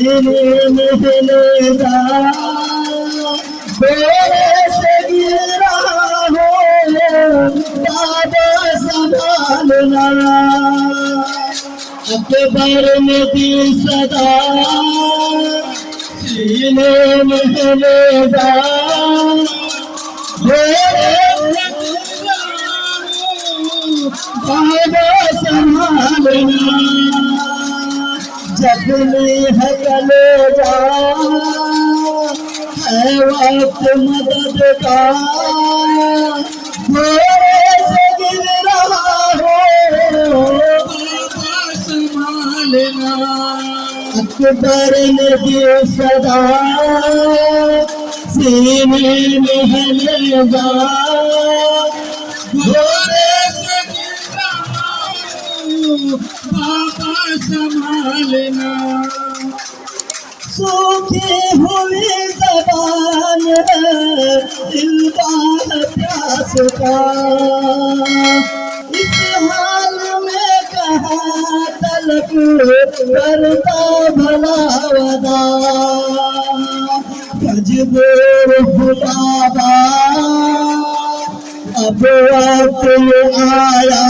सीने में जा मेरे से गिर रहा हो बाबा संभालना। अकबर ने दी सदा सीने में ले जा बाबा संभालना। जब में है कलेजा है वक्त मदद का मेरे से गिर रहा हो बाबा संभालना। अकबर ने दी सदा सीने में ले जा बाबा संभालना। सूखी हुई ज़बान दिल का प्यास का इस हाल में कहाँ तलक करता भला वदा। मजबूर खुदाबा अब वक्त आया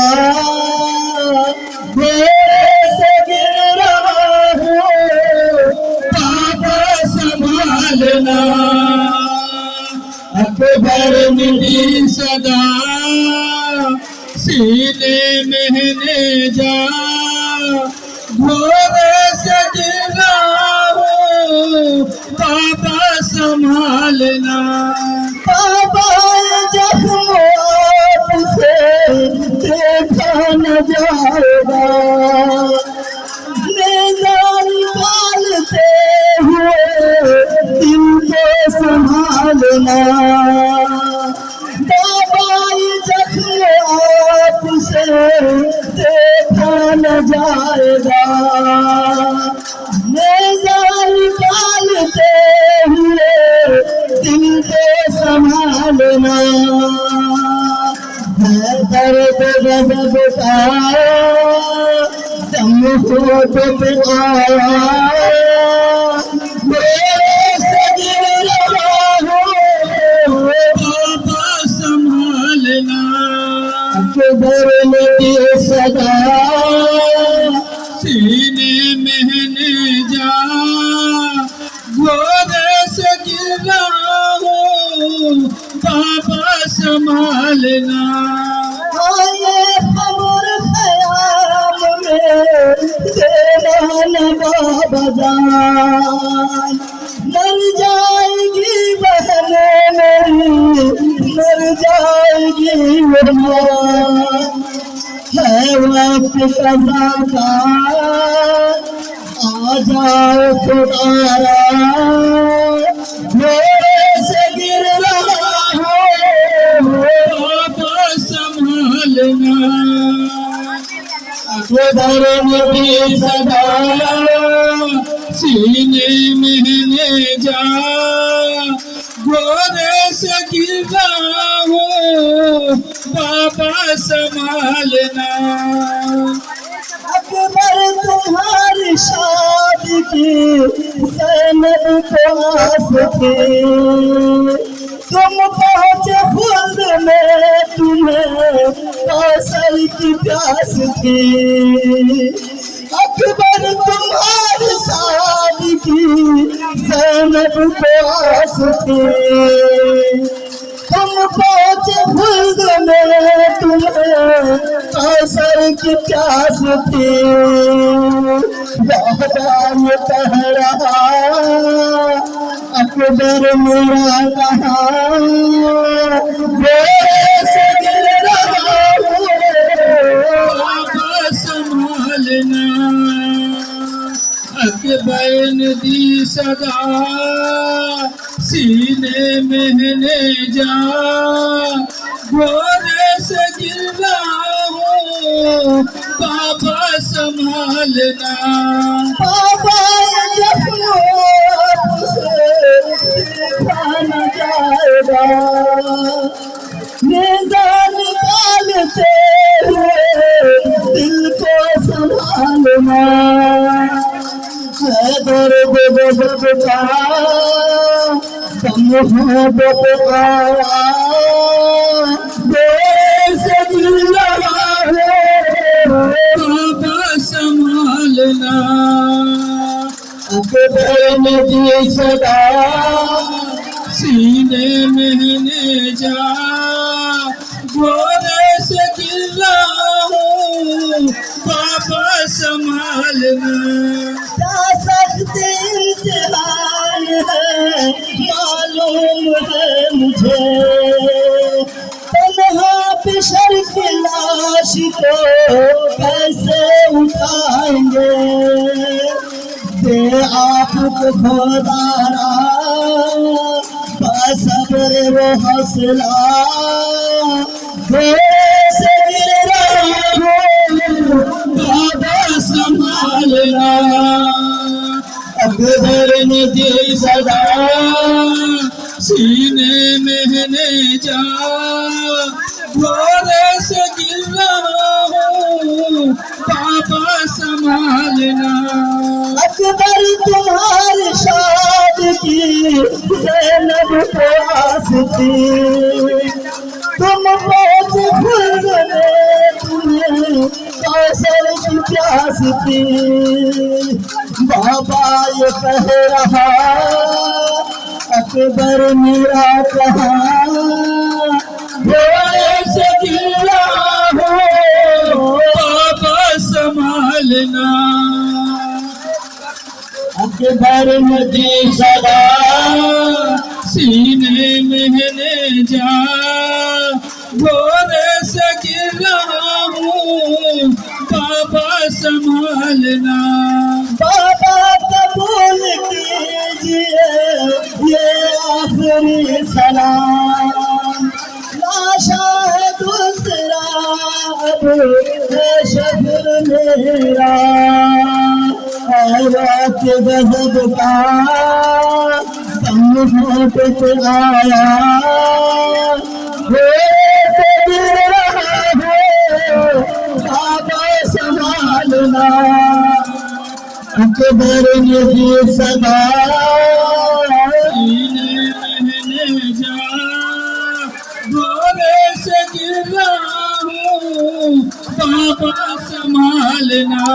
मेरे से गिर रहा हो बाबा संभालना। अकबर ने दी सदा सीने में ले जा घोड़े से गिर रहा हो बाबा संभालना। बाबा जख्मों से देखा न जाएगा निजाम निकालते हुए दिल को संभालना। बाबा जख्मों से देखा न जाएगा निजाम निकालते हुए दिल को संभालना। दर्द गज़ब का दम होठ पे आया मेरे से गिर रहा हो बाबा संभालना। अकबर ने दी सदा सीने में ले जा घोड़े से गिर रहा हो बाबा संभालना। आए खबर ख़याल में देना न बाबा जान मर जाएगी बहनें मेरी मर जाएगी वो माँ। है वक्त कज़ा का आ जाओ खुदारा मेरे से गिर रहा हो बाबा संभालना। अकबर ने दी सदा सीने में ले जा घोड़े से गिर रहा हो बाबा संभालना। अकबर तुम्हारी शादी की ज़ैनब को आस थी तुम पहुँचे खुद में तुम्हें कौसर की प्यास थी। अकबर तुम्हारी शादी की ज़ैनब को आस थी तुम पहुँचे खुद में तुम्हें कौसर की प्यास थी। वहदान कह रहा अकबर मेरा कहाँ मेरे से गिर रहा हो बाबा संभालना। अकबर ने दी सदा सीने में ले जा घोड़े से गिर रहा हो बाबा संभालना। बाबा जख्मों से देखा न जाएगा निजाम निकालते हुए दिल को संभालना। दर्द सबका मोहब्बत आया देश जिला बाबा संभालना अकबर ने दी सदा सीने में जा गोरे से गिला बाबा संभालना सकते इम्तिहान है मालूम है मुझे तन्हा बिशर की लाश को कैसे उठाएंगे दे आपको खुदारा बसब्र वो हौसला कैसे गिर रहा हो बाबा संभालना अकबर ने दी सदा सीने में जा घोड़े से गिरा हो पापा संभालना अकबर तुम्हारी शाद की ज़ैनब को आस थी तुम पहुंच खुद में तुम्हें कौशल की प्यास थी बाबा ये कह रहा अकबर मेरा कहा घोड़े से गिरा हो बाबा संभालना अकबर ने दी सदा सीने में जा घोड़े से गिरा हो बाबा संभालना बाबा कबूल कीजिए ये आखिरी सलाम लाशा है दूसरा अब है शफर मेरा औरत गजब का कम पे आया से गिर रहा है बाबा संभालना अकबर ने दी सदा सीने जा घोड़े से गिरा हूँ बाबा संभालना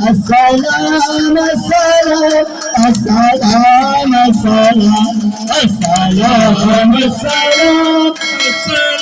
अस्सलाम अस्सलाम अस्सलाम अस्सलाम अस्सलाम अस्सलाम